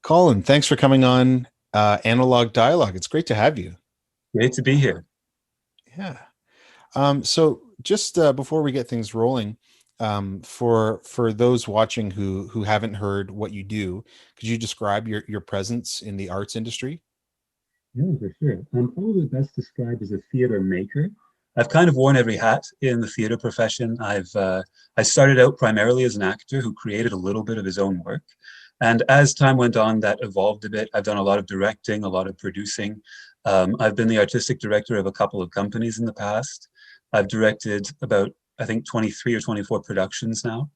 Colin, thanks for coming on Analog Dialogue. It's great to have you. Great to be here. Yeah. So just before we get things rolling, for those watching who haven't heard what you do, could you describe your presence in the arts industry? Yeah, for sure. I'm probably best described as a theater maker. I've kind of worn every hat in the theater profession. I started out primarily as an actor who created a little bit of his own work. And as time went on, that evolved a bit. I've done a lot of directing, a lot of producing. I've been the artistic director of a couple of companies in the past. I've directed about, I think, 23 or 24 productions now.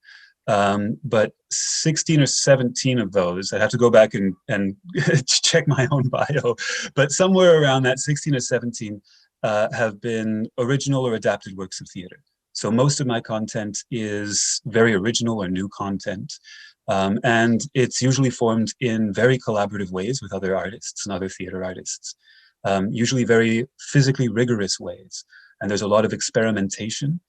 But 16 or 17 of those, I'd have to go back and check my own bio, but somewhere around that 16 or 17 have been original or adapted works of theater. So most of my content is very original or new content. And it's usually formed in very collaborative ways with other artists and other theater artists, usually very physically rigorous ways. And there's a lot of experimentation.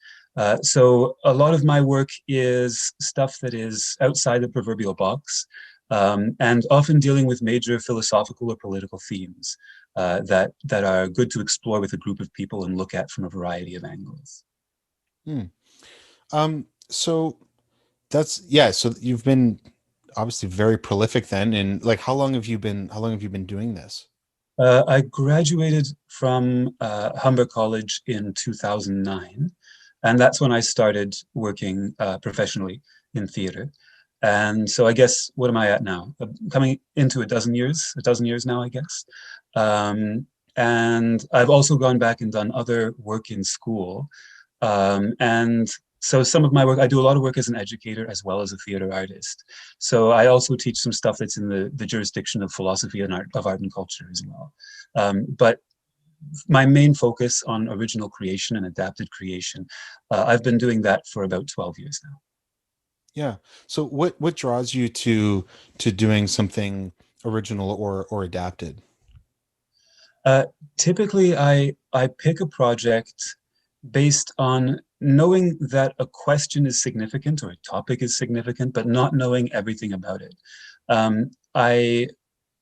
So a lot of my work is stuff that is outside the proverbial box, and often dealing with major philosophical or political themes that are good to explore with a group of people and look at from a variety of angles. Hmm. So that's yeah. So you've been obviously very prolific then, and like how long have you been doing this? I graduated from Humber College in 2009, and that's when I started working professionally in theater. And so I guess, what am I at now? Coming into a dozen years now, I guess. And I've also gone back and done other work in school. And so some of my work, I do a lot of work as an educator as well as a theater artist. So I also teach some stuff that's in the jurisdiction of philosophy and art and culture as well. But my main focus on original creation and adapted creation, I've been doing that for about 12 years now. Yeah. So what draws you to doing something original or adapted? Uh, Typically, I pick a project based on knowing that a question is significant or a topic is significant, but not knowing everything about it. Um, I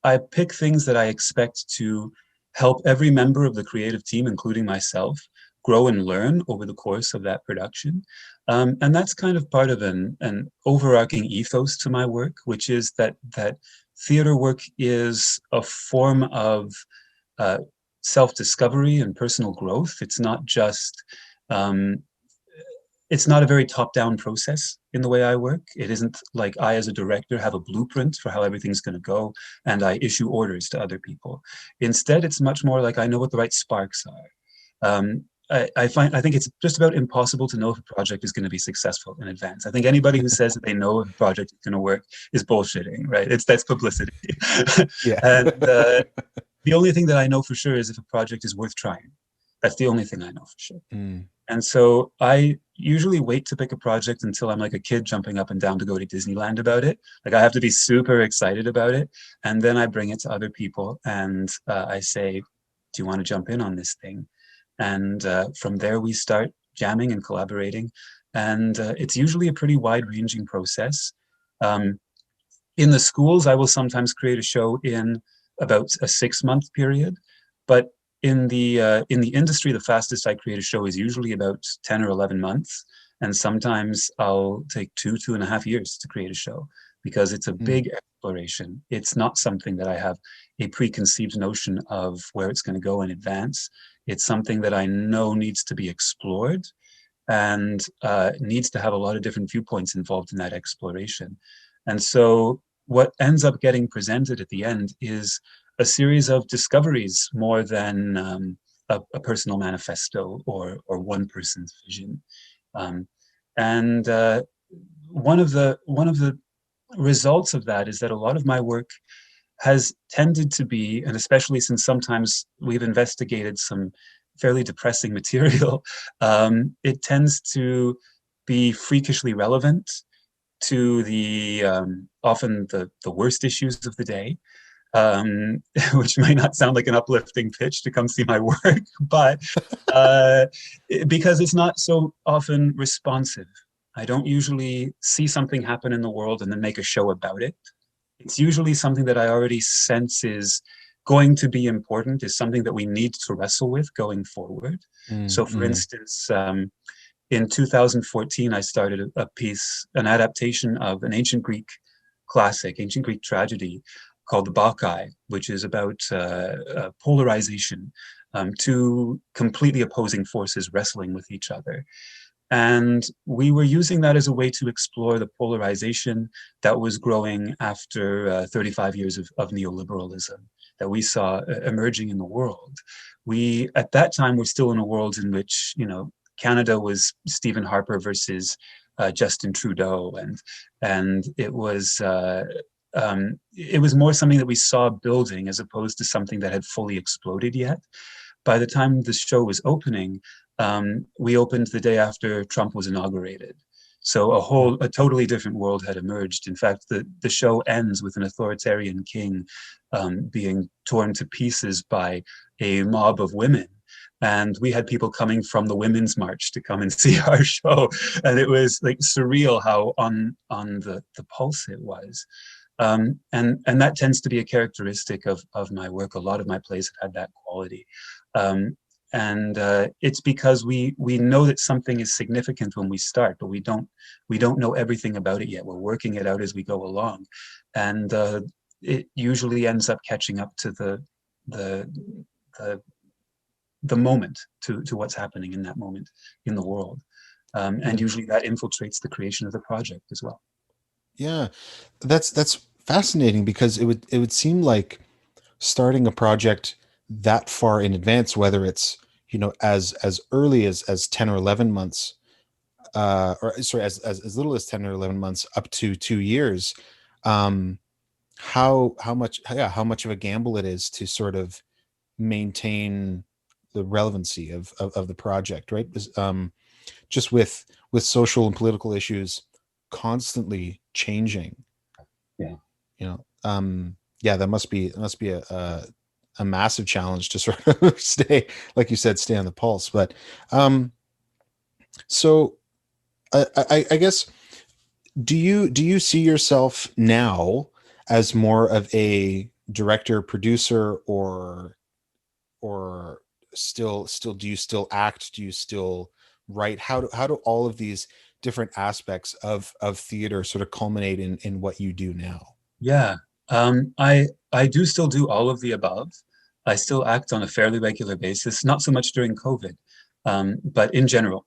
I pick things that I expect to help every member of the creative team, including myself, grow and learn over the course of that production. And that's kind of part of an overarching ethos to my work, which is that theater work is a form of uh, self-discovery and personal growth. Um, it's not a very top-down process in the way I work. It isn't like I, as a director, have a blueprint for how everything's going to go and I issue orders to other people. Instead, it's much more like I know what the right sparks are. I think it's just about impossible to know if a project is going to be successful in advance. I think anybody who says that they know if a project is going to work is bullshitting, right? That's publicity. Yeah. And the only thing that I know for sure is if a project is worth trying. That's the only thing I know for sure. Mm. And so I usually wait to pick a project until I'm like a kid jumping up and down to go to Disneyland about it. Like I have to be super excited about it. And then I bring it to other people and I say, do you want to jump in on this thing? And from there, we start jamming and collaborating. And it's usually a pretty wide ranging process. Um, in the schools, I will sometimes create a show in about a 6 month period, but in the industry, the fastest I create a show is usually about 10 or 11 months, and sometimes I'll take 2.5 years to create a show because it's a Mm. big exploration. It's not something that I have a preconceived notion of where it's going to go in advance. It's something that I know needs to be explored and needs to have a lot of different viewpoints involved in that exploration. And so what ends up getting presented at the end is a series of discoveries more than a personal manifesto or one person's vision. Um, and one of the results of that is that a lot of my work has tended to be, and especially since sometimes we've investigated some fairly depressing material, it tends to be freakishly relevant to the often the worst issues of the day, um, which might not sound like an uplifting pitch to come see my work, but uh, because it's not so often responsive. I don't usually see something happen in the world and then make a show about it. it's usually something that I already sense is going to be important, is something that we need to wrestle with going forward. So, for Mm-hmm. instance, in 2014, I started a piece, an adaptation of an ancient Greek classic, ancient Greek tragedy called the Bacchae, which is about polarization, two completely opposing forces wrestling with each other. And we were using that as a way to explore the polarization that was growing after 35 years of neoliberalism that we saw emerging in the world. We, at that time, were still in a world in which, you know, Canada was Stephen Harper versus Justin Trudeau, and it was more something that we saw building as opposed to something that had fully exploded yet. By the time the show was opening, we opened the day after Trump was inaugurated. So a totally different world had emerged. In fact, the show ends with an authoritarian king being torn to pieces by a mob of women. And we had people coming from the Women's March to come and see our show. And it was like surreal how on the pulse it was. And that tends to be a characteristic of my work. A lot of my plays have had that quality. Um, and it's because we know that something is significant when we start, but we don't know everything about it yet. We're working it out as we go along, and it usually ends up catching up to the the, the moment, to what's happening in that moment in the world, and usually that infiltrates the creation of the project as well. Yeah, that's fascinating because it would seem like starting a project that far in advance, whether it's as early as 10 or 11 months, or sorry, as little as 10 or 11 months up to 2 years, um, how much of a gamble it is to sort of maintain the relevancy of the project, right? Just with social and political issues constantly changing, Yeah. yeah, that must be a massive challenge to sort of stay, like you said, stay on the pulse. But um so I guess, do you see yourself now as more of a director producer, or still do you still act, do you still write? How do all of these different aspects of theater sort of culminate in what you do now? Yeah, I do still do all of the above. I still act on a fairly regular basis, not so much during COVID, but in general.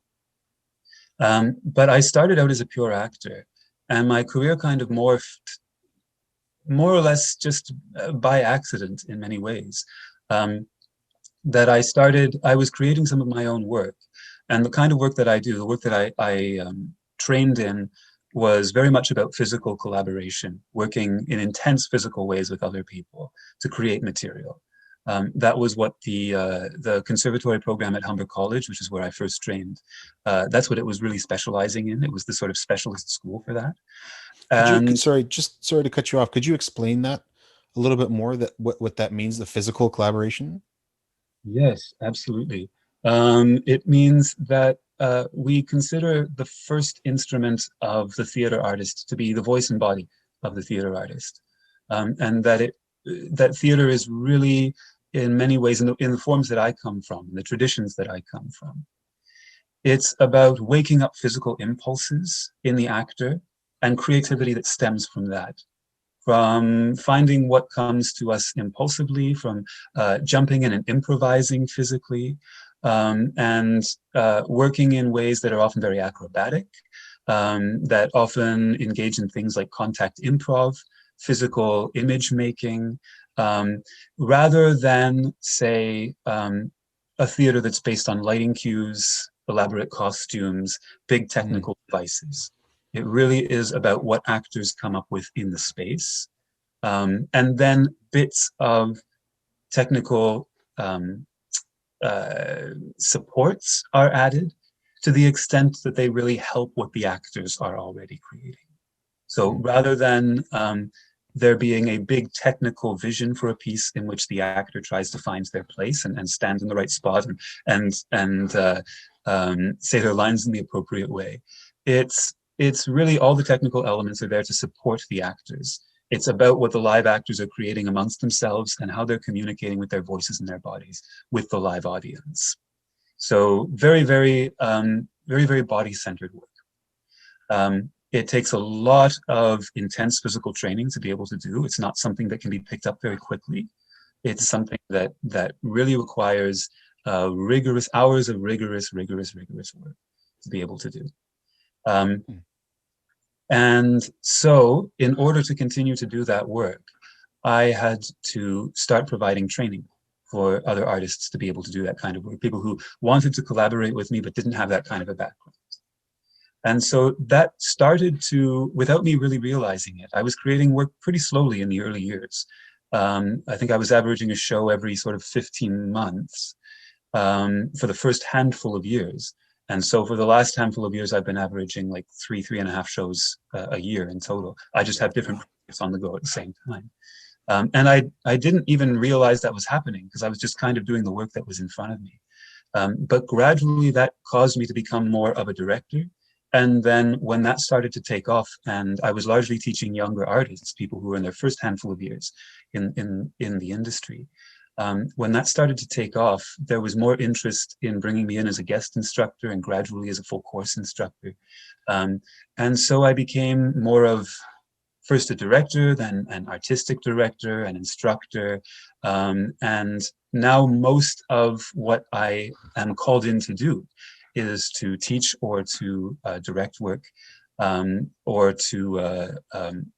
But I started out as a pure actor, and my career kind of morphed more or less just by accident in many ways. Um, that I was creating some of my own work, and the kind of work that I do, the work that I trained in, was very much about physical collaboration, working in intense physical ways with other people to create material. That was what the conservatory program at Humber College, which is where I first trained, that's what it was really specializing in. It was the sort of specialist school for that. And Sorry to cut you off. Could you explain that a little bit more, that what that means, the physical collaboration? yes, absolutely. It means that we consider the first instrument of the theater artist to be the voice and body of the theater artist, and that theater is really, in many ways, in the forms that I come from, the traditions that I come from. It's about waking up physical impulses in the actor and creativity that stems from that, from finding what comes to us impulsively, from jumping in and improvising physically, and working in ways that are often very acrobatic, that often engage in things like contact improv, physical image making, rather than, say, a theater that's based on lighting cues, elaborate costumes, big Mm. technical devices. It really is about what actors come up with in the space. And then bits of technical um, supports are added to the extent that they really help what the actors are already creating. So Mm. rather than there being a big technical vision for a piece in which the actor tries to find their place and stand in the right spot and say their lines in the appropriate way, it's really all the technical elements are there to support the actors It's about what the live actors are creating amongst themselves and how they're communicating with their voices and their bodies with the live audience. So very, very, very, very body-centered work. It takes a lot of intense physical training to be able to do. It's not something that can be picked up very quickly. It's something that really requires rigorous hours of rigorous work to be able to do. And so in order to continue to do that work, I had to start providing training for other artists to be able to do that kind of work, people who wanted to collaborate with me but didn't have that kind of a background. And so that started to, without me really realizing it, I was creating work pretty slowly in the early years. I think I was averaging a show every sort of 15 months for the first handful of years. And so for the last handful of years, I've been averaging like three and a half shows a year in total. I just have different projects on the go at the same time. And I didn't even realize that was happening because I was just kind of doing the work that was in front of me. But gradually that caused me to become more of a director. And then when that started to take off, and I was largely teaching younger artists, people who were in their first handful of years in the industry, when that started to take off, there was more interest in bringing me in as a guest instructor and gradually as a full course instructor. And so I became more of first a director, then an artistic director, an instructor. And now most of what I am called in to do is to teach or to direct work or to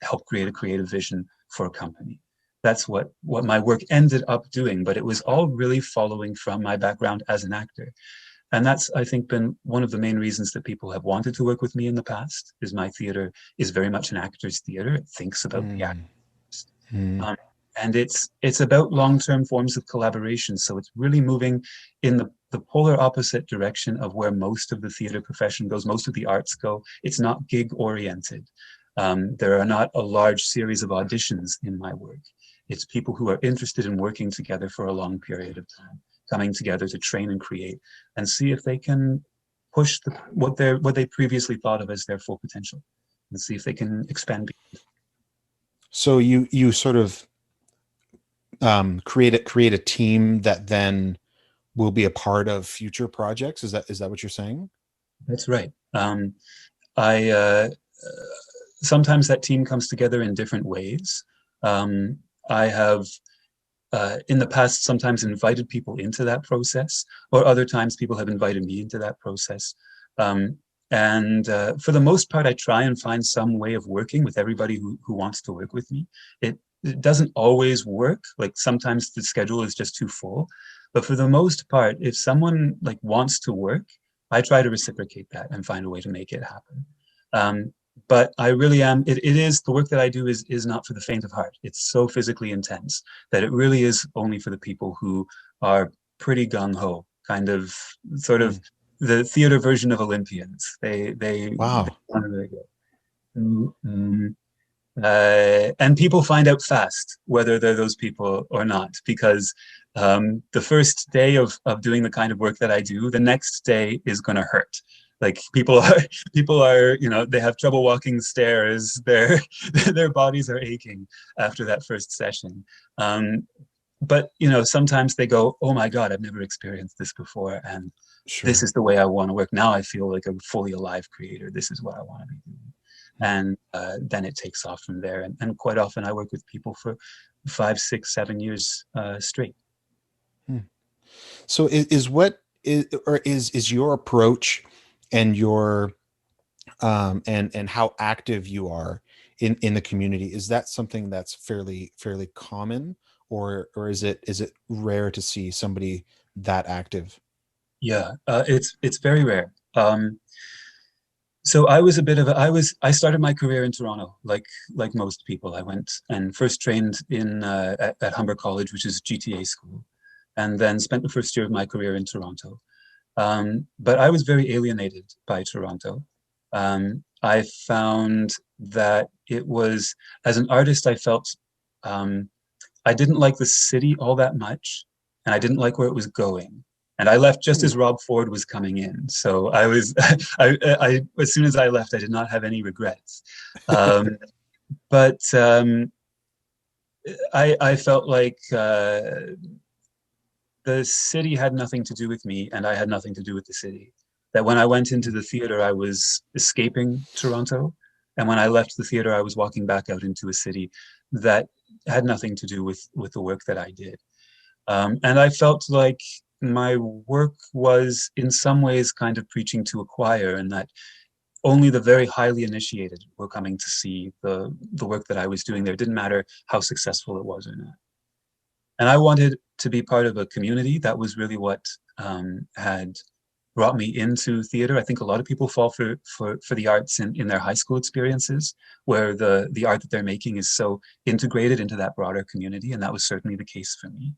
help create a creative vision for a company. That's what my work ended up doing, but it was all really following from my background as an actor. And that's, I think, been one of the main reasons that people have wanted to work with me in the past, is my theater is very much an actor's theater. It thinks about the actors. And it's about long-term forms of collaboration. So it's really moving in the polar opposite direction of where most of the theater profession goes, most of the arts go. It's not gig-oriented. There are not a large series of auditions in my work. It's people who are interested in working together for a long period of time, coming together to train and create and see if they can push what they previously thought of as their full potential and see if they can expand. So you sort of create a team that then will be a part of future projects. Is that what you're saying? That's right. Sometimes that team comes together in different ways. I have in the past sometimes invited people into that process, or other times people have invited me into that process. And for the most part, I try and find some way of working with everybody who wants to work with me. It doesn't always work. Like sometimes the schedule is just too full. But for the most part, if someone like wants to work, I try to reciprocate that and find a way to make it happen. But I really am, it is, the work that I do is not for the faint of heart. It's so physically intense that it really is only for the people who are pretty gung-ho, kind of, sort of the theater version of Olympians. They Wow. want to really go. And people find out fast whether they're those people or not, because the first day of doing the kind of work that I do, the next day is going to hurt. Like people are, you know, they have trouble walking the stairs. Their bodies are aching after that first session. But, you know, sometimes they go, oh my God, I've never experienced this before. And this is the way I want to work. Now I feel like a fully alive creator. This is what I want to be doing. And then it takes off from there. And quite often I work with people for 5, 6, 7 years straight. So is your approach and your and how active you are in the community, is that something that's fairly common, or is it rare to see somebody that active? Yeah, it's very rare. So I was I started my career in Toronto, like most people. I went and first trained in at Humber College, which is GTA school, and then spent the first year of my career in Toronto. But I was very alienated by Toronto. I found that it was, as an artist, I felt I didn't like the city all that much, and I didn't like where it was going. And I left just as Rob Ford was coming in. So I was, I as soon as I left, I did not have any regrets. But I felt like the city had nothing to do with me, and I had nothing to do with the city. That when I went into the theater, I was escaping Toronto, and when I left the theater, I was walking back out into a city that had nothing to do with the work that I did. And I felt like my work was in some ways kind of preaching to a choir, and that only the very highly initiated were coming to see the work that I was doing there. It didn't matter how successful it was or not. And I wanted to be part of a community. That was really what had brought me into theater. I think a lot of people fall for the arts in their high school experiences, where the art that they're making is so integrated into that broader community, and that was certainly the case for me.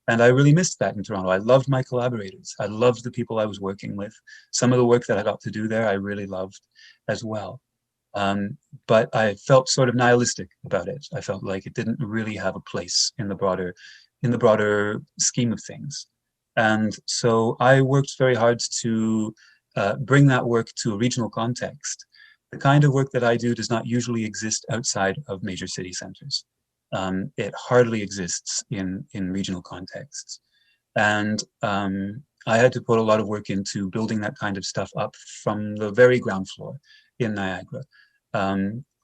And I really missed that in Toronto. I loved my collaborators. I loved the people I was working with. Some of the work that I got to do there, I really loved as well. But I felt sort of nihilistic about it. I felt like it didn't really have a place in the broader scheme of things. And so I worked very hard to bring that work to a regional context. The kind of work that I do does not usually exist outside of major city centers. It hardly exists in regional contexts. And I had to put a lot of work into building that kind of stuff up from the very ground floor in Niagara.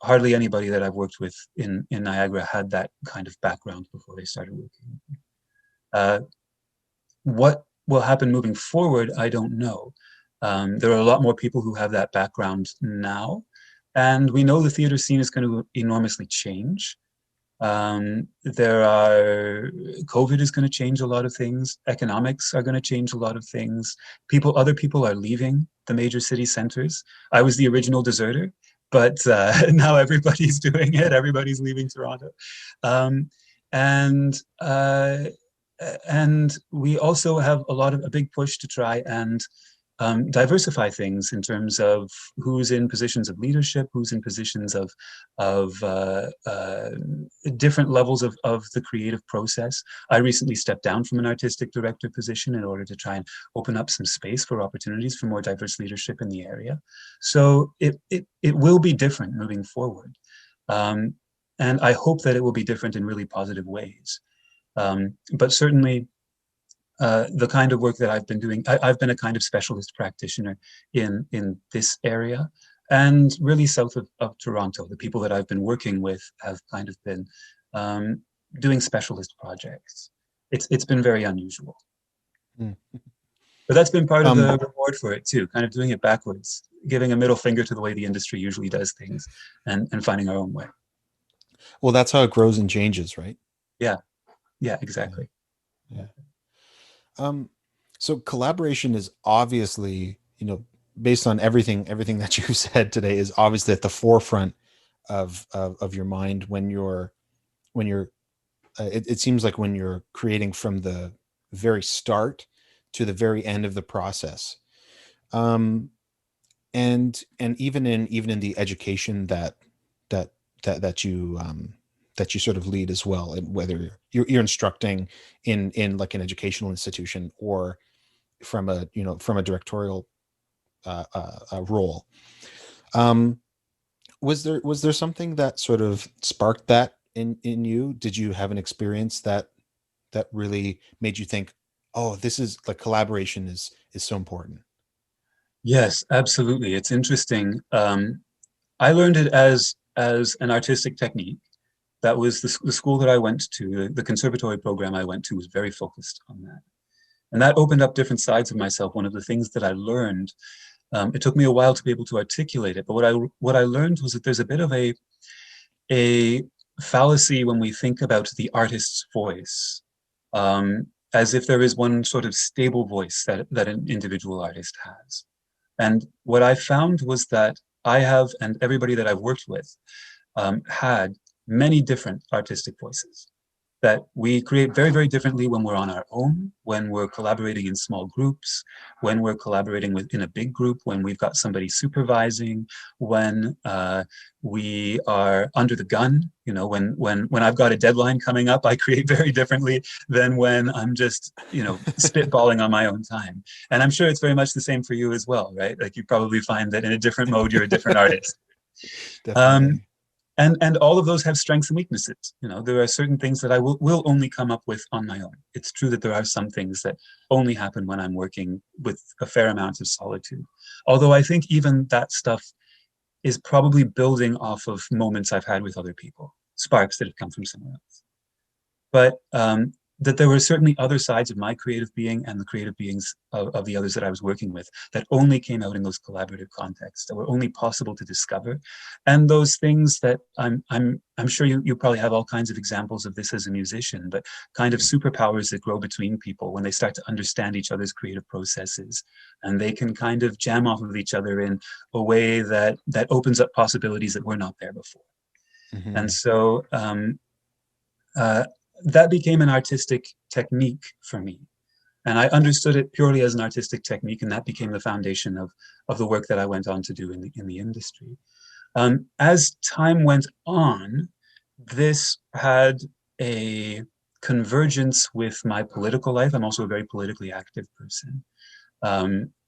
Hardly anybody that I've worked with in Niagara had that kind of background before they started working. What will happen moving forward, I don't know. There are a lot more people who have that background now, and we know the theater scene is going to enormously change. COVID is going to change a lot of things. Economics are going to change a lot of things. Other people are leaving the major city centers. I was the original deserter, but now everybody's doing it. Everybody's leaving Toronto. Um, and and we also have a big push to try and diversify things in terms of who's in positions of leadership, who's in positions of different levels of the creative process. I recently stepped down from an artistic director position in order to try and open up some space for opportunities for more diverse leadership in the area. So it will be different moving forward. And I hope that it will be different in really positive ways. But certainly, the kind of work that I've been doing, I've been a kind of specialist practitioner in this area, and really south of Toronto. The people that I've been working with have kind of been doing specialist projects. It's been very unusual. Mm. But that's been part of the reward for it too, kind of doing it backwards, giving a middle finger to the way the industry usually does things, and finding our own way. Well, that's how it grows and changes, right? Yeah, yeah, exactly. Yeah. So collaboration is obviously, based on everything that you said today, is obviously at the forefront of your mind when you're it seems like when you're creating from the very start to the very end of the process. And even in the education that you sort of lead as well, and whether you're instructing in like an educational institution or from a directorial role. Was there something that sort of sparked that in you? Did you have an experience that really made you think, oh, this is like collaboration is so important? Yes, absolutely. It's interesting. I learned it as an artistic technique. That was the school that I went to, the conservatory program I went to was very focused on that. And that opened up different sides of myself. One of the things that I learned, it took me a while to be able to articulate it, but what I learned was that there's a bit of a fallacy when we think about the artist's voice, as if there is one sort of stable voice that an individual artist has. And what I found was that I have, and everybody that I've worked with, had many different artistic voices that we create very, very differently when we're on our own, when we're collaborating in small groups, when we're collaborating in a big group, when we've got somebody supervising, when we are under the gun. When I've got a deadline coming up, I create very differently than when I'm just, spitballing on my own time. And I'm sure it's very much the same for you as well, right? Like you probably find that in a different mode, you're a different artist. Definitely. and all of those have strengths and weaknesses. You know, there are certain things that I will only come up with on my own. It's true that there are some things that only happen when I'm working with a fair amount of solitude. Although I think even that stuff is probably building off of moments I've had with other people, sparks that have come from somewhere else. But that there were certainly other sides of my creative being and the creative beings of the others that I was working with that only came out in those collaborative contexts, that were only possible to discover. And those things that I'm sure you probably have all kinds of examples of this as a musician, but kind of superpowers that grow between people when they start to understand each other's creative processes, and they can kind of jam off of each other in a way that opens up possibilities that were not there before. Mm-hmm. And so that became an artistic technique for me. And I understood it purely as an artistic technique, and that became the foundation of the work that I went on to do in the industry. As time went on, this had a convergence with my political life. I'm also a very politically active person.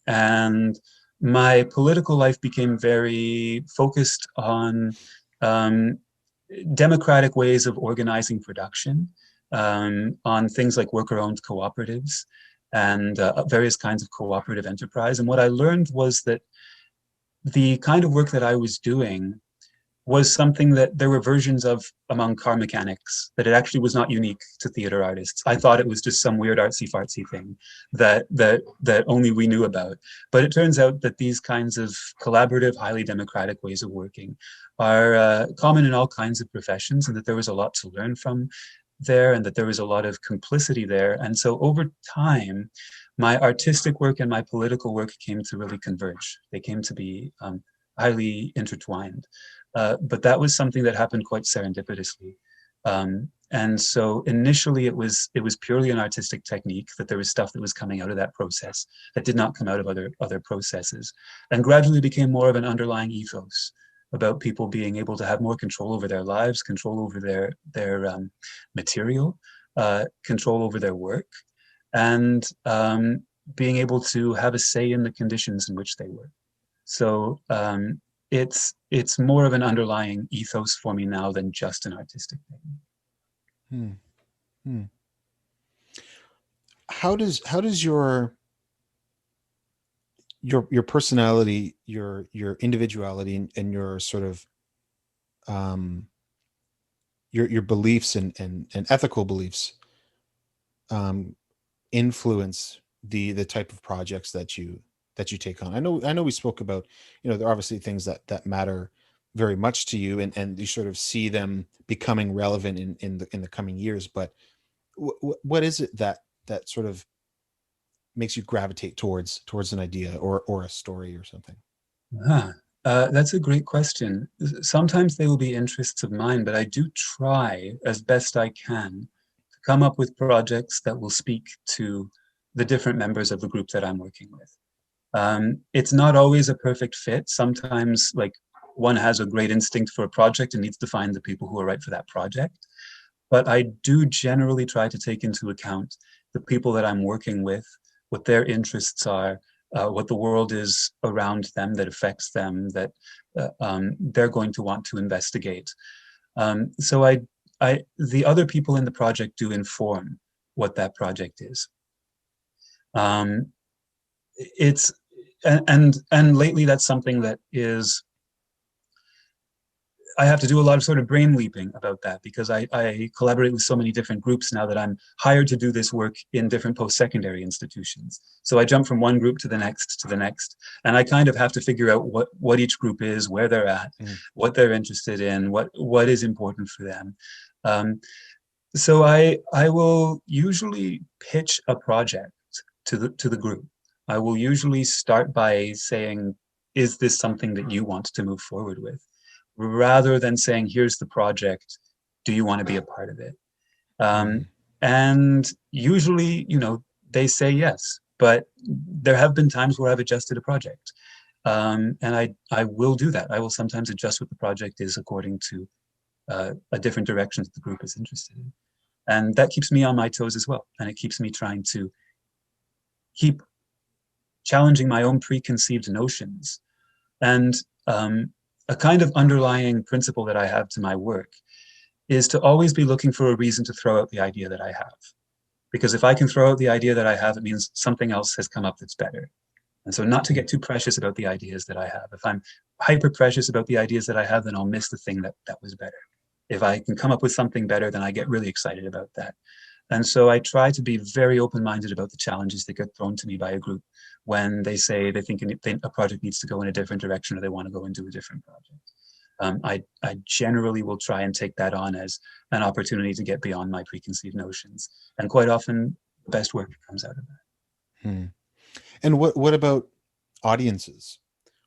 And my political life became very focused on democratic ways of organizing production, on things like worker-owned cooperatives and various kinds of cooperative enterprise. And what I learned was that the kind of work that I was doing was something that there were versions of among car mechanics, that it actually was not unique to theater artists. I thought it was just some weird artsy fartsy thing that only we knew about. But it turns out that these kinds of collaborative, highly democratic ways of working are common in all kinds of professions, and that there was a lot to learn from there, and that there was a lot of complicity there. And so over time, my artistic work and my political work came to really converge. They came to be highly intertwined. But that was something that happened quite serendipitously. And so initially it was purely an artistic technique, that there was stuff that was coming out of that process that did not come out of other processes, and gradually became more of an underlying ethos about people being able to have more control over their lives, control over their material, control over their work, and being able to have a say in the conditions in which they work. So it's more of an underlying ethos for me now than just an artistic thing. How does your personality, your individuality, and your sort of your beliefs and ethical beliefs influence the type of projects that you take on? I know we spoke about, there are obviously things that matter very much to you, and you sort of see them becoming relevant in the coming years, but what is it that sort of makes you gravitate towards an idea or a story or something? That's a great question. Sometimes they will be interests of mine, but I do try as best I can to come up with projects that will speak to the different members of the group that I'm working with. It's not always a perfect fit. Sometimes, like, one has a great instinct for a project and needs to find the people who are right for that project. But I do generally try to take into account the people that I'm working with, what their interests are, what the world is around them that affects them, that they're going to want to investigate. So the other people in the project do inform what that project is. It's and lately that's something that is, I have to do a lot of sort of brain leaping about that, because I collaborate with so many different groups now that I'm hired to do this work in different post-secondary institutions. So I jump from one group to the next, and I kind of have to figure out what each group is, where they're at, what they're interested in, what is important for them. So I will usually pitch a project to the group. I will usually start by saying, is this something that you want to move forward with? Rather than saying, here's the project, do you want to be a part of it? And usually, they say yes, but there have been times where I've adjusted a project. And I will do that. I will sometimes adjust what the project is according to a different direction that the group is interested in. And that keeps me on my toes as well. And it keeps me trying to keep challenging my own preconceived notions. And a kind of underlying principle that I have to my work is to always be looking for a reason to throw out the idea that I have. Because if I can throw out the idea that I have, it means something else has come up that's better. And so not to get too precious about the ideas that I have. If I'm hyper precious about the ideas that I have, then I'll miss the thing that was better. If I can come up with something better, then I get really excited about that. And so I try to be very open-minded about the challenges that get thrown to me by a group when they say they think a project needs to go in a different direction or they want to go and do a different project. I generally will try and take that on as an opportunity to get beyond my preconceived notions. And quite often, the best work comes out of that. Hmm. And what about audiences?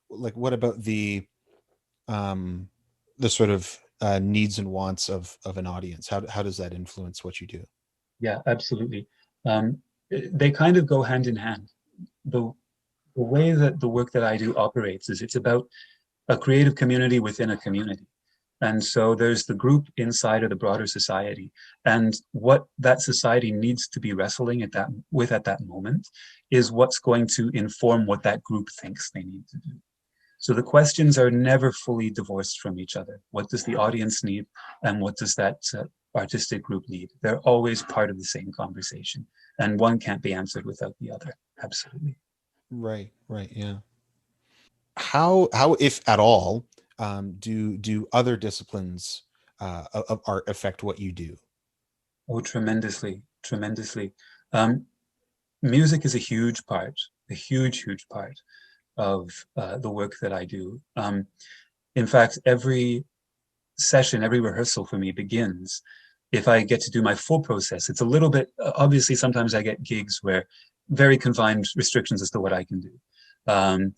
Like, what about the sort of needs and wants of an audience? How does that influence what you do? Yeah, absolutely. Um, they kind of go hand in hand. The, the way that the work that I do operates is it's about a creative community within a community. And so there's the group inside of the broader society. And what that society needs to be wrestling at that moment is what's going to inform what that group thinks they need to do. So the questions are never fully divorced from each other. What does the audience need and what does that artistic group need? They're always part of the same conversation, and one can't be answered without the other. Absolutely. Right, right, yeah. How, if at all, do other disciplines of art affect what you do? Oh, tremendously, tremendously. Um, Music is a huge part of the work that I do. In fact, every session, every rehearsal for me begins. If I get to do my full process, it's a little bit, obviously, sometimes I get gigs where very confined restrictions as to what I can do. Um,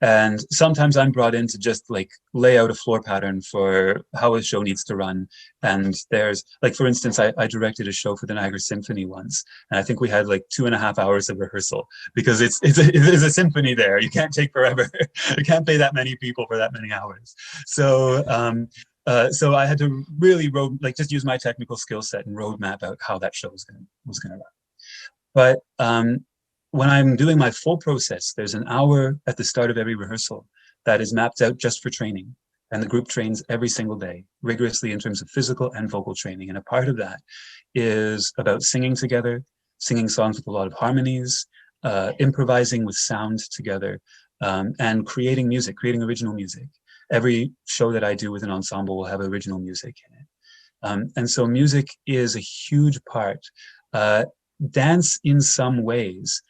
and sometimes I'm brought in to just like lay out a floor pattern for how a show needs to run. And there's like, for instance, I directed a show for the Niagara Symphony once, and I think we had like 2.5 hours of rehearsal because it's a symphony there. You can't take forever. You can't pay that many people for that many hours. So so I had to really just use my technical skill set and roadmap out how that show was gonna run. But when I'm doing my full process, there's an hour at the start of every rehearsal that is mapped out just for training. And the group trains every single day, rigorously in terms of physical and vocal training. And a part of that is about singing together, singing songs with a lot of harmonies, improvising with sound together, and creating music, creating original music. Every show that I do with an ensemble will have original music in it. And so music is a huge part. Uh, Dance in some ways,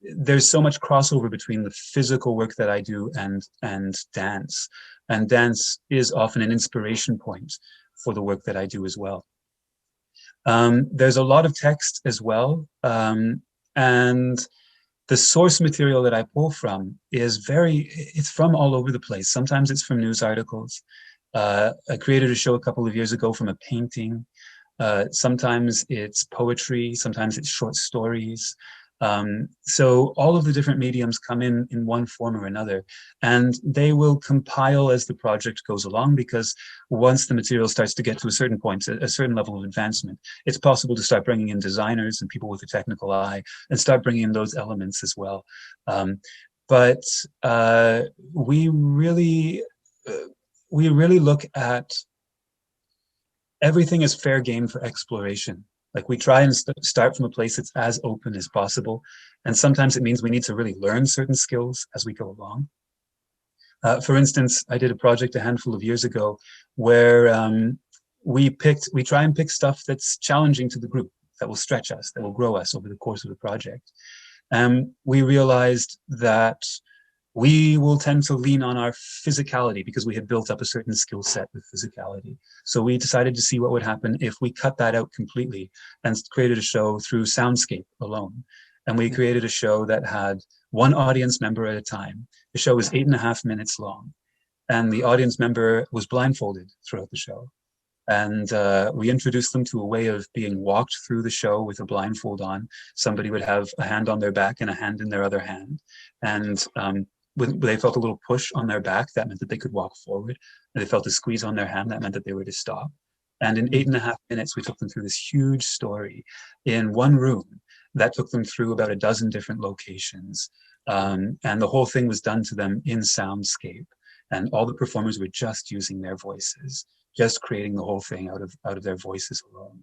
there's so much crossover between the physical work that I do and dance. And dance is often an inspiration point for the work that I do as well. There's a lot of text as well. And the source material that I pull from it's from all over the place. Sometimes it's from news articles. I created a show a couple of years ago from a painting. Sometimes it's poetry, sometimes it's short stories. So all of the different mediums come in one form or another, and they will compile as the project goes along, because once the material starts to get to a certain point, a certain level of advancement, it's possible to start bringing in designers and people with a technical eye and start bringing in those elements as well. But we really, we really look at everything as fair game for exploration. Like we try and start from a place that's as open as possible. And sometimes it means we need to really learn certain skills as we go along. For instance, I did a project a handful of years ago where we try and pick stuff that's challenging to the group, that will stretch us, that will grow us over the course of the project. We realized that we will tend to lean on our physicality because we had built up a certain skill set with physicality. So we decided to see what would happen if we cut that out completely and created a show through soundscape alone. And we created a show that had one audience member at a time. The show was 8.5 minutes long, and the audience member was blindfolded throughout the show. And we introduced them to a way of being walked through the show with a blindfold on. Somebody would have a hand on their back and a hand in their other hand. And when they felt a little push on their back, that meant that they could walk forward. And they felt a squeeze on their hand, that meant that they were to stop. And in 8.5 minutes, we took them through this huge story in one room that took them through about a dozen different locations. And the whole thing was done to them in soundscape. and all the performers were just using their voices, just creating the whole thing out of their voices alone.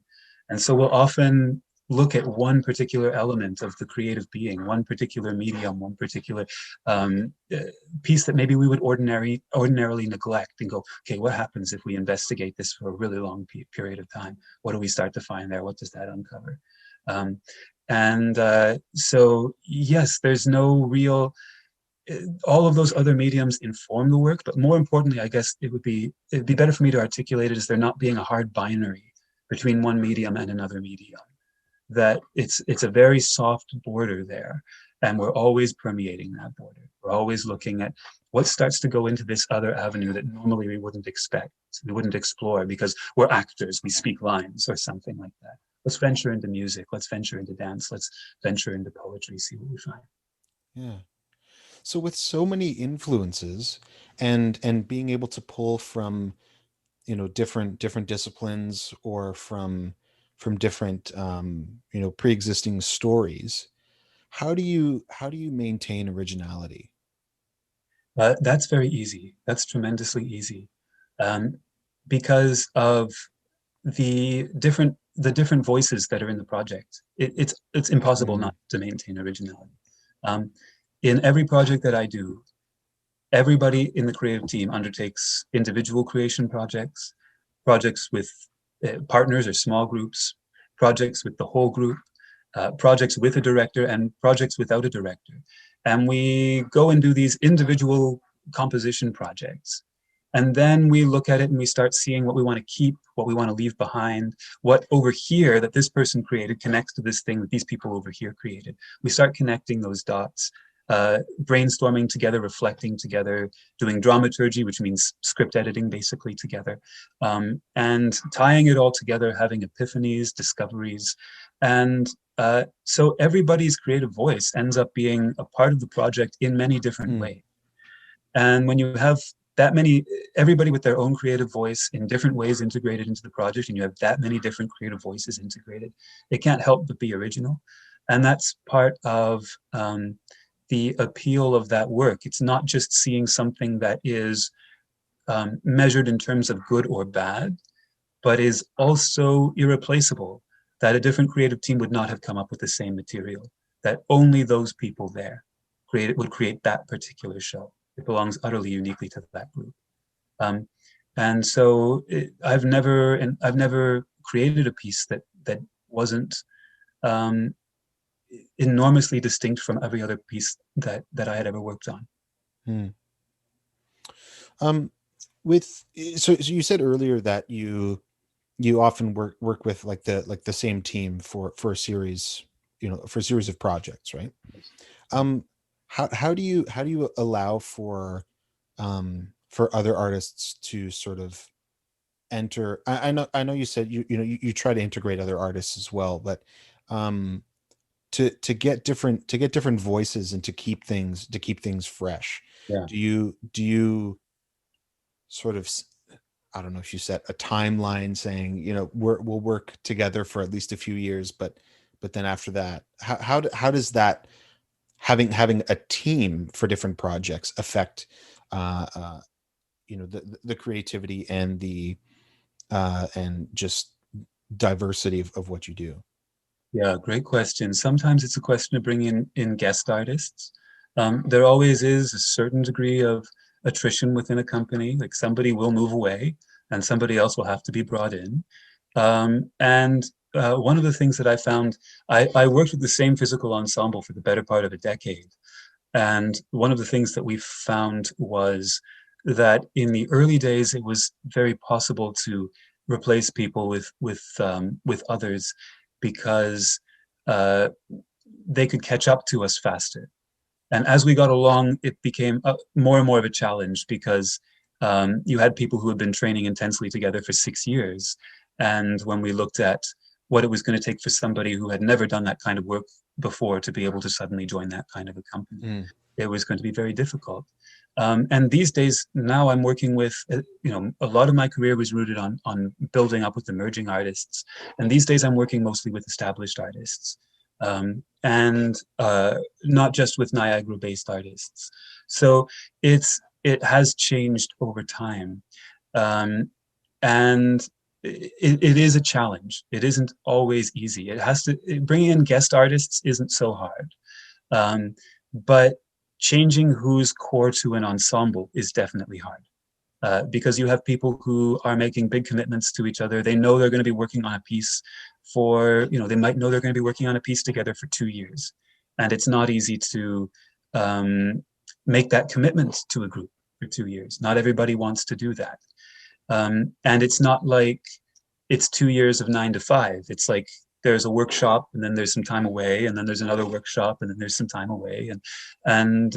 And so we'll often look at one particular element of the creative being, one particular medium, one particular piece that maybe we would ordinarily neglect, and go, okay, what happens if we investigate this for a really long period of time? What do we start to find there? What does that uncover? So yes, there's no real, all of those other mediums inform the work, but more importantly, I guess it'd be better for me to articulate it as there not being a hard binary between one medium and another medium. That it's a very soft border there, and we're always permeating that border. We're always looking at what starts to go into this other avenue that normally we wouldn't expect, we wouldn't explore, because we're actors, we speak lines or something like that. Let's venture into music, let's venture into dance, let's venture into poetry, see what we find. Yeah. So with so many influences, and being able to pull from, different disciplines, or from different, pre-existing stories, how do you maintain originality? That's very easy. That's tremendously easy, um, because of the different voices that are in the project. It's impossible Mm, not to maintain originality. Um, in every project that I do, everybody in the creative team undertakes individual creation projects, projects with partners or small groups, projects with the whole group, projects with a director, and projects without a director. And we go and do these individual composition projects. And then we look at it and we start seeing what we want to keep, what we want to leave behind, what over here that this person created connects to this thing that these people over here created. We start connecting those dots, brainstorming together, reflecting together, doing dramaturgy, which means script editing basically together, and tying it all together, having epiphanies, discoveries. And so everybody's creative voice ends up being a part of the project in many different mm, ways. And when you have that many, everybody with their own creative voice in different ways integrated into the project, and you have that many different creative voices integrated, it can't help but be original. And that's part of the appeal of that work. It's not just seeing something that is measured in terms of good or bad, but is also irreplaceable, that a different creative team would not have come up with the same material, that only those people there would create that particular show. It belongs utterly uniquely to that group. Um, and so I've never created a piece that wasn't um, enormously distinct from every other piece that I had ever worked on. mm. Um, with so you said earlier that you often work with like the same team for a series, for a series of projects, right? Um, how do you allow for other artists to sort of enter? I know you said you try to integrate other artists as well, but um, to get different voices, and to keep things fresh. Yeah. Do you sort of, I don't know if you set a timeline saying, we'll work together for at least a few years, but then after that, how does that, having a team for different projects, affect uh, uh, the creativity, and just diversity of what you do? Yeah, great question. Sometimes it's a question of bringing in guest artists. There always is a certain degree of attrition within a company, like somebody will move away and somebody else will have to be brought in. And one of the things that I found, I worked with the same physical ensemble for the better part of a decade. And one of the things that we found was that in the early days, it was very possible to replace people with others, because uh, they could catch up to us faster. And as we got along, it became more and more of a challenge, because you had people who had been training intensely together for 6 years. And when we looked at what it was going to take for somebody who had never done that kind of work before to be able to suddenly join that kind of a company, Mm, it was going to be very difficult. And these days, now I'm working with, a lot of my career was rooted on building up with emerging artists. And these days I'm working mostly with established artists, and not just with Niagara-based artists. So it's it has changed over time. And it is a challenge. It isn't always easy. Bringing in guest artists isn't so hard. But changing who's core to an ensemble is definitely hard. Because you have people who are making big commitments to each other. They know they're going to be working on a piece they might know they're going to be working on a piece together for 2 years. And it's not easy to make that commitment to a group for 2 years. Not everybody wants to do that. And it's not like it's 2 years of 9 to 5. It's like there's a workshop and then there's some time away, and then there's another workshop and then there's some time away, and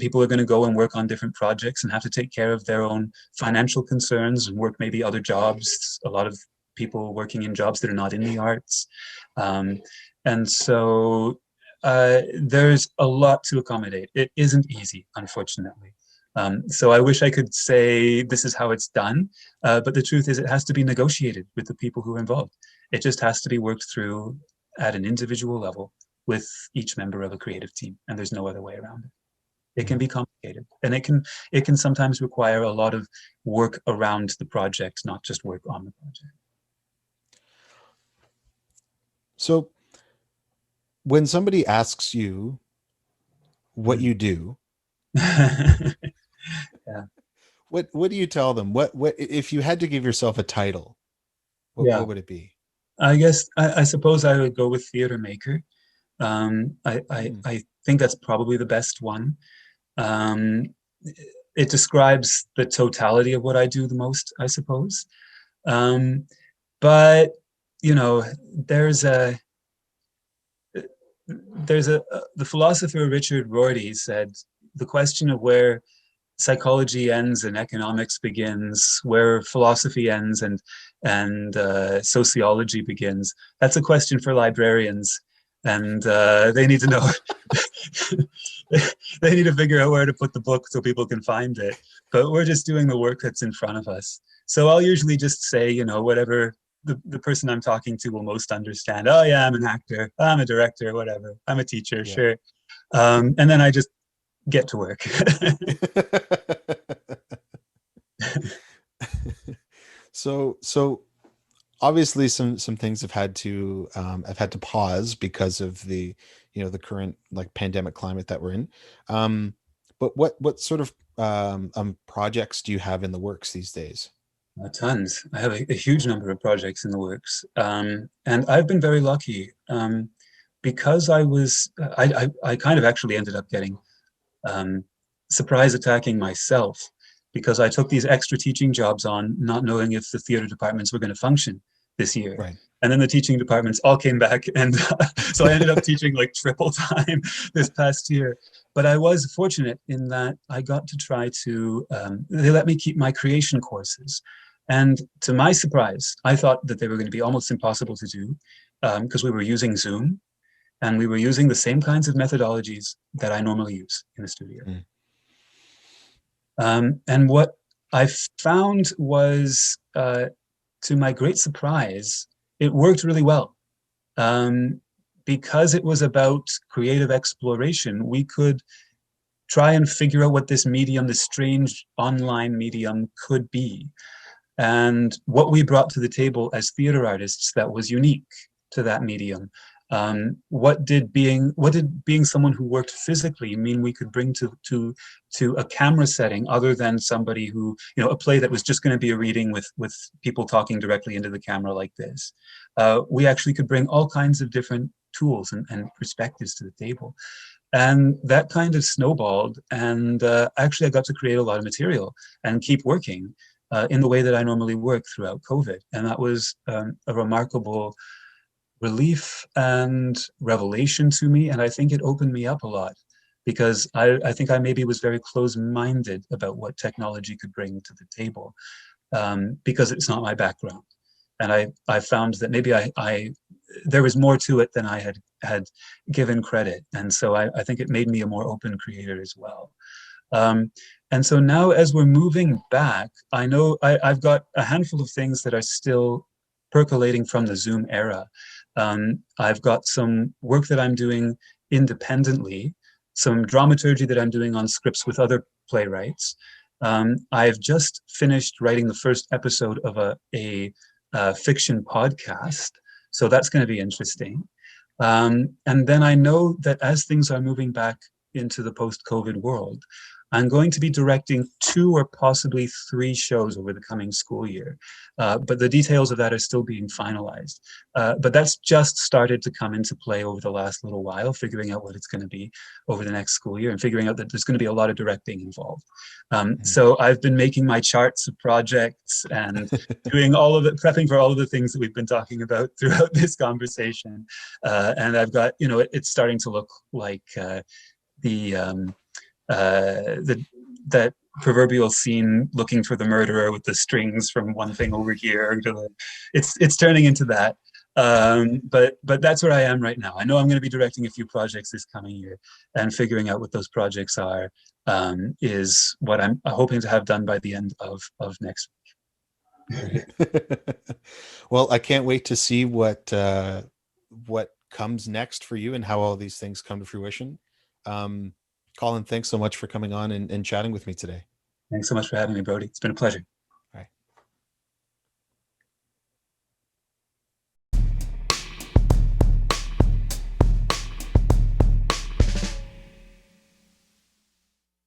people are going to go and work on different projects and have to take care of their own financial concerns and work maybe other jobs. A lot of people working in jobs that are not in the arts. And so there's a lot to accommodate. It isn't easy, unfortunately. So I wish I could say this is how it's done, but the truth is it has to be negotiated with the people who are involved. It just has to be worked through at an individual level with each member of a creative team, and there's no other way around it. It can be complicated, and it can sometimes require a lot of work around the project, not just work on the project. So when somebody asks you what you do, Yeah. what do you tell them? What if you had to give yourself a title, Yeah. what would it be? I guess I suppose I would go with theater maker. I think that's probably the best one. It describes the totality of what I do the most, I suppose. But the philosopher Richard Rorty said the question of where psychology ends and economics begins, where philosophy ends and sociology begins. That's a question for librarians, and they need to know. They need to figure out where to put the book so people can find it. But we're just doing the work that's in front of us. So I'll usually just say, whatever the person I'm talking to will most understand. Oh yeah, I'm an actor, I'm a director, whatever. I'm a teacher, yeah. Sure. And then I just get to work. So obviously some things have had to pause because of the the current pandemic climate that we're in. But what sort of projects do you have in the works these days? Tons. I have a huge number of projects in the works, and I've been very lucky because I kind of actually ended up getting surprise attacking myself, because I took these extra teaching jobs on, not knowing if the theater departments were going to function this year. Right. And then the teaching departments all came back, and so I ended up teaching like triple time this past year. But I was fortunate in that I got to try to, they let me keep my creation courses. And to my surprise, I thought that they were going to be almost impossible to do, because we were using Zoom, and we were using the same kinds of methodologies that I normally use in the studio. And what I found was, to my great surprise, it worked really well. Because it was about creative exploration, we could try and figure out what this medium, this strange online medium, could be, and what we brought to the table as theater artists that was unique to that medium. What did being someone who worked physically mean we could bring to a camera setting, other than somebody who, a play that was just going to be a reading with people talking directly into the camera like this. We actually could bring all kinds of different tools and perspectives to the table. And that kind of snowballed, and actually I got to create a lot of material and keep working in the way that I normally work throughout COVID. And that was a remarkable relief and revelation to me. And I think it opened me up a lot, because I think I maybe was very close-minded about what technology could bring to the table, because it's not my background. And I found that maybe there was more to it than I had given credit. And so I think it made me a more open creator as well. And so now, as we're moving back, I know I've got a handful of things that are still percolating from the Zoom era. I've got some work that I'm doing independently, some dramaturgy that I'm doing on scripts with other playwrights. I've just finished writing the first episode of a fiction podcast, so that's going to be interesting. And then I know that as things are moving back into the post-COVID world, I'm going to be directing 2 or possibly 3 shows over the coming school year. But the details of that are still being finalized. But that's just started to come into play over the last little while, figuring out what it's going to be over the next school year and figuring out that there's going to be a lot of directing involved. So I've been making my charts of projects and doing all of it, prepping for all of the things that we've been talking about throughout this conversation. And I've got, it's starting to look like the that proverbial scene looking for the murderer with the strings from one thing over here to the, it's turning into that. But that's where I am right now. I know I'm going to be directing a few projects this coming year, and figuring out what those projects are is what I'm hoping to have done by the end of next week. Well, I can't wait to see what comes next for you and how all these things come to fruition. Colin, thanks so much for coming on and chatting with me today. Thanks so much for having me, Brody. It's been a pleasure.